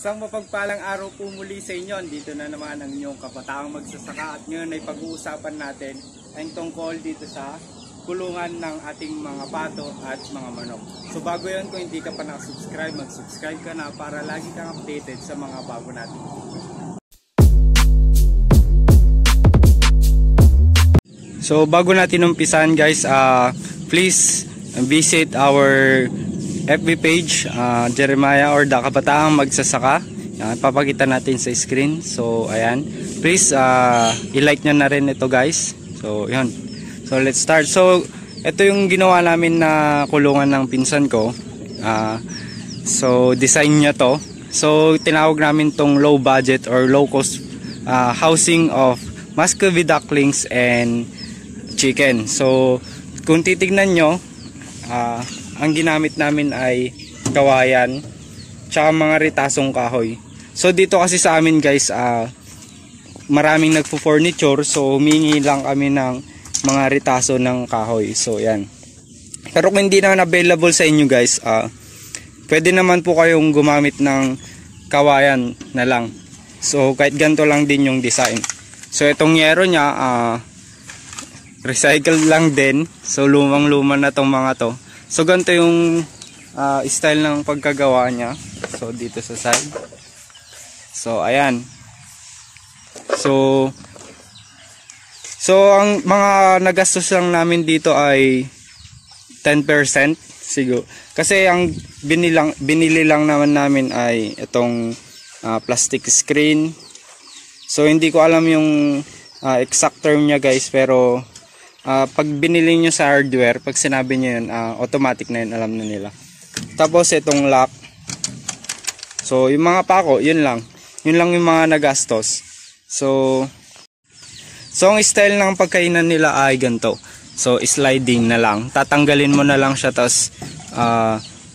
Isang mapagpalang araw po muli sa inyo. Dito na naman ang inyong kapataang magsasaka at ngayon ay pag-uusapan natin ang tungkol dito sa kulungan ng ating mga pato at mga manok. So bago yun, kung hindi ka pa nakasubscribe, mag-subscribe ka na para lagi kang updated sa mga bago natin. So bago natin umpisan guys, please visit our FB page, Jeremiah or The Kapataang Magsasaka. Papakita natin sa screen. So ayan, please i-like nyo na rin ito guys. So yun, so let's start. So ito yung ginawa namin na kulungan ng pinsan ko. So design niya to. So tinawag namin tong low budget or low cost housing of Muscovy ducklings and chicken. So kung titignan nyo, ang ginamit namin ay kawayan tsaka mga ritasong kahoy. So dito kasi sa amin guys, maraming nagpo-furniture, so humingi lang kami ng mga ritaso ng kahoy. So yan. Pero kung hindi naman available sa inyo guys, pwede naman po kayong gumamit ng kawayan na lang. So kahit ganito lang din yung design. So itong yero niya, recycle lang din. So lumang-luma na tong mga to. So ganito yung style ng pagkagawa niya. So dito sa side. So ayan. So ang mga nagastos lang namin dito ay 10% siguro. Kasi ang binili lang naman namin ay itong plastic screen. So hindi ko alam yung exact term niya guys, pero pag binili nyo sa hardware, pag sinabi nyo yun, automatic na yun, alam na nila. Tapos itong lock. So yung mga pako, yun lang yung mga nagastos. So ang style ng pagkainan nila ay ganito. So sliding na lang, tatanggalin mo na lang siya, tapos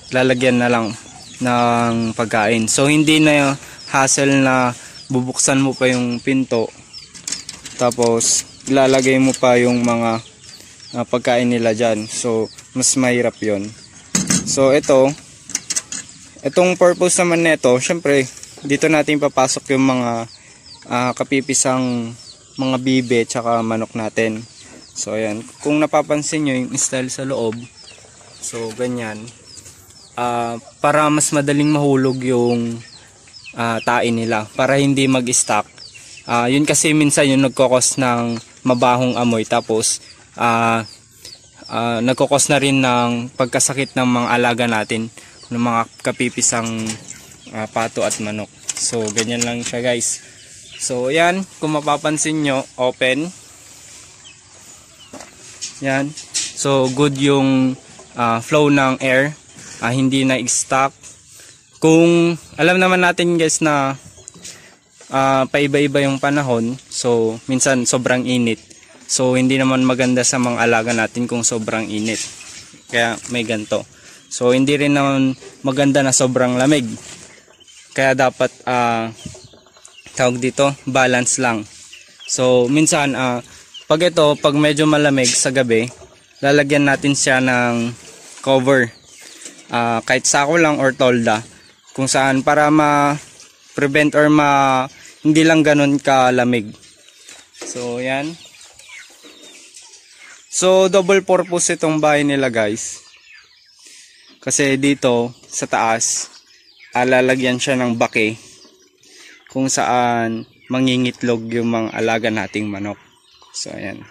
lalagyan na lang ng pagkain. So hindi na hassle na bubuksan mo pa yung pinto, tapos ilalagay mo pa yung mga pagkain nila dyan. So mas mahirap yon. So itong purpose naman nito, syempre dito natin papasok yung mga kapipisang mga bibe tsaka manok natin. So ayan, kung napapansin nyo yung style sa loob, so ganyan, para mas madaling mahulog yung tae nila, para hindi mag-stack. Yun kasi minsan yung nagkokos ng mabahong amoy, tapos nagkokos na rin ng pagkasakit ng mga alaga natin, ng mga kapipisang pato at manok. So ganyan lang siya guys. So yan, kung mapapansin nyo, open yan. So good yung flow ng air, hindi na stack. Kung alam naman natin guys na paiba-iba yung panahon, so minsan sobrang init. So hindi naman maganda sa mga alaga natin kung sobrang init. Kaya may ganto. So hindi rin naman maganda na sobrang lamig. Kaya dapat tawag dito, balance lang. So minsan pag medyo malamig sa gabi, lalagyan natin siya ng cover. Kahit sako lang or tolda, kung saan para ma-prevent or hindi lang ganun kalamig. So yan. So double purpose itong bahay nila guys. Kasi dito sa taas, lalagyan siya ng bake kung saan mangingitlog yung mga alaga nating manok. So ayan.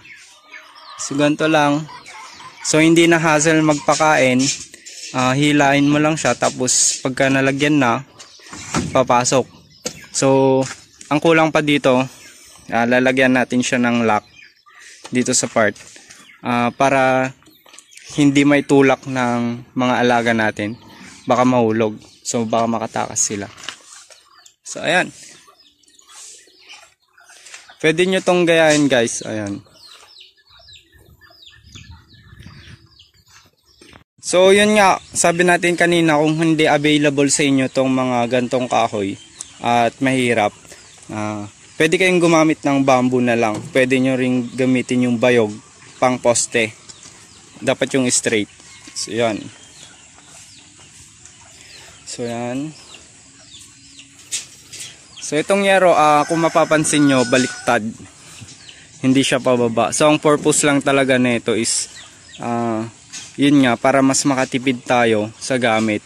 So ganito lang. So hindi na hassle magpakain. Hilain mo lang siya, tapos pagka nalagyan na, papasok. So ang kulang pa dito, lalagyan natin siya ng lock dito sa part, para hindi may tulak ng mga alaga natin, baka mahulog. So baka makatakas sila. So ayan, pwede nyo tong gayahin guys. Ayan. So yun nga, sabi natin kanina, kung hindi available sa inyo tong mga gantong kahoy at mahirap, pwede kayong gumamit ng bamboo na lang. Pwede nyo ring gamitin yung bayog pang poste. Dapat yung straight. So yan. So yan. So itong yero, kung mapapansin nyo, baliktad. Hindi siya pababa. So ang purpose lang talaga nito is yun nga, para mas makatipid tayo sa gamit.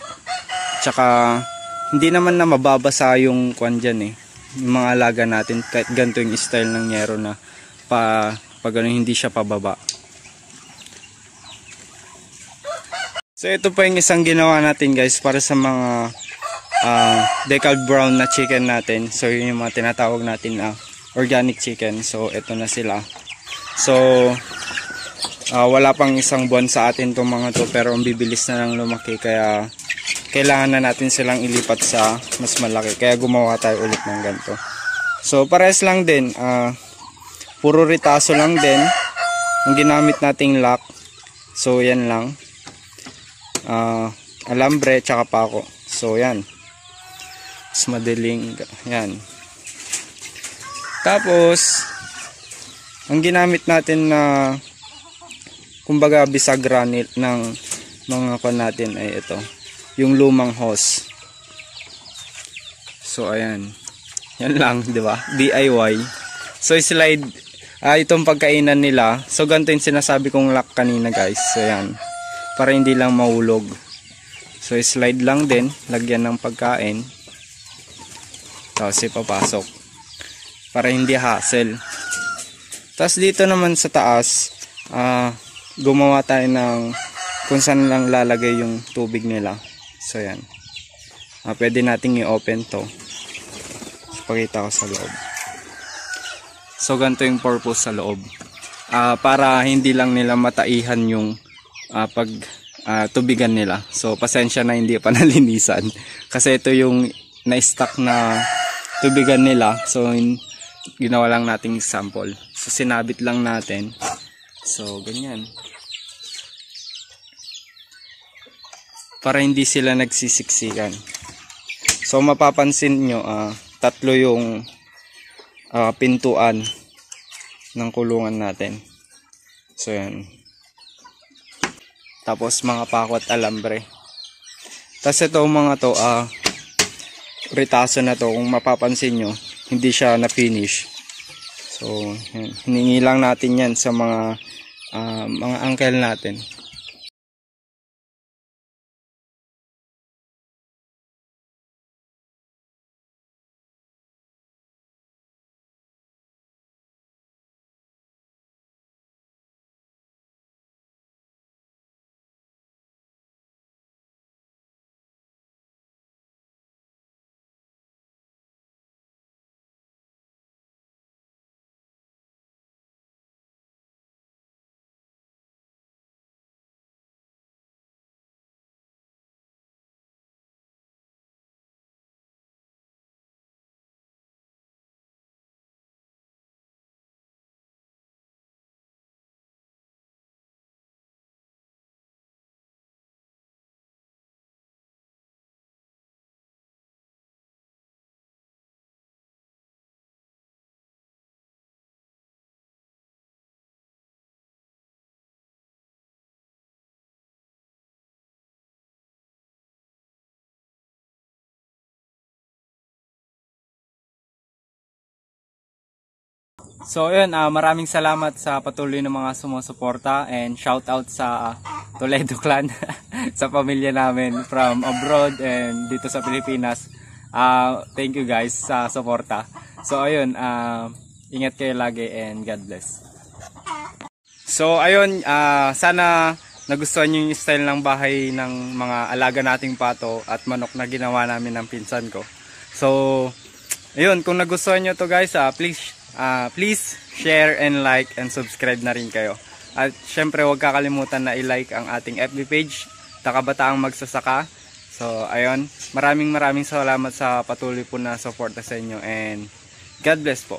Tsaka hindi naman na mababasa yung kwan dyan yung mga alaga natin, kahit ganito yung style ng yero na pag hindi siya pababa. So ito pa yung isang ginawa natin guys para sa mga decal brown na chicken natin. So yun yung mga tinatawag natin na organic chicken. So ito na sila. So wala pang isang buwan sa atin itong mga to, pero ang bibilis na lang lumaki, kaya kailangan na natin silang ilipat sa mas malaki, kaya gumawa tayo ulit ng ganito. So pares lang din, puro ritaso lang din ang ginamit nating lock. So yan lang, alambre tsaka pako. So yan, mas madaling yan. Tapos ang ginamit natin na kumbaga bisag granite ng mga kon natin ay ito, yung lumang hose. So ayan, yan lang, di ba? DIY. So slide, itong pagkainan nila. So ganito yung sinasabi kong lock kanina guys. So yan, para hindi lang mahulog. So slide lang din, lagyan ng pagkain, tapos ipapasok para hindi hassle. Tapos dito naman sa taas, gumawa tayo ng kung saan lang lalagay yung tubig nila. So yan, pwede nating i-open to. So, pakita ko sa loob. So ganito yung purpose sa loob, para hindi lang nila mataihan yung tubigan nila. So pasensya na hindi pa nalinisan kasi ito yung na-stock na tubigan nila. So ginawa lang nating sample. So sinabit lang natin. So ganyan, para hindi sila nagsisiksikan. So mapapansin nyo, tatlo yung pintuan ng kulungan natin. So yan, tapos mga pako at alambre. Tapos ito mga to, ritaso na to, kung mapapansin nyo, hindi siya na finish. So yan, hiningi lang natin yan sa mga uncle natin. So yun, maraming salamat sa patuloy ng mga sumusuporta, and shout out sa Toledo Clan sa pamilya namin from abroad and dito sa Pilipinas. Thank you guys sa suporta. So ayun, ingat kayo lagi and God bless. So ayun, sana nagustuhan nyo yung style ng bahay ng mga alaga nating pato at manok na ginawa namin ng pinsan ko. So ayun, kung nagustuhan nyo to guys, please share and like and subscribe na rin kayo. At syempre huwag kakalimutan na i-like ang ating FB page, Takabataang Magsasaka. So ayun, maraming salamat sa patuloy po na suporta sa inyo, and God bless po.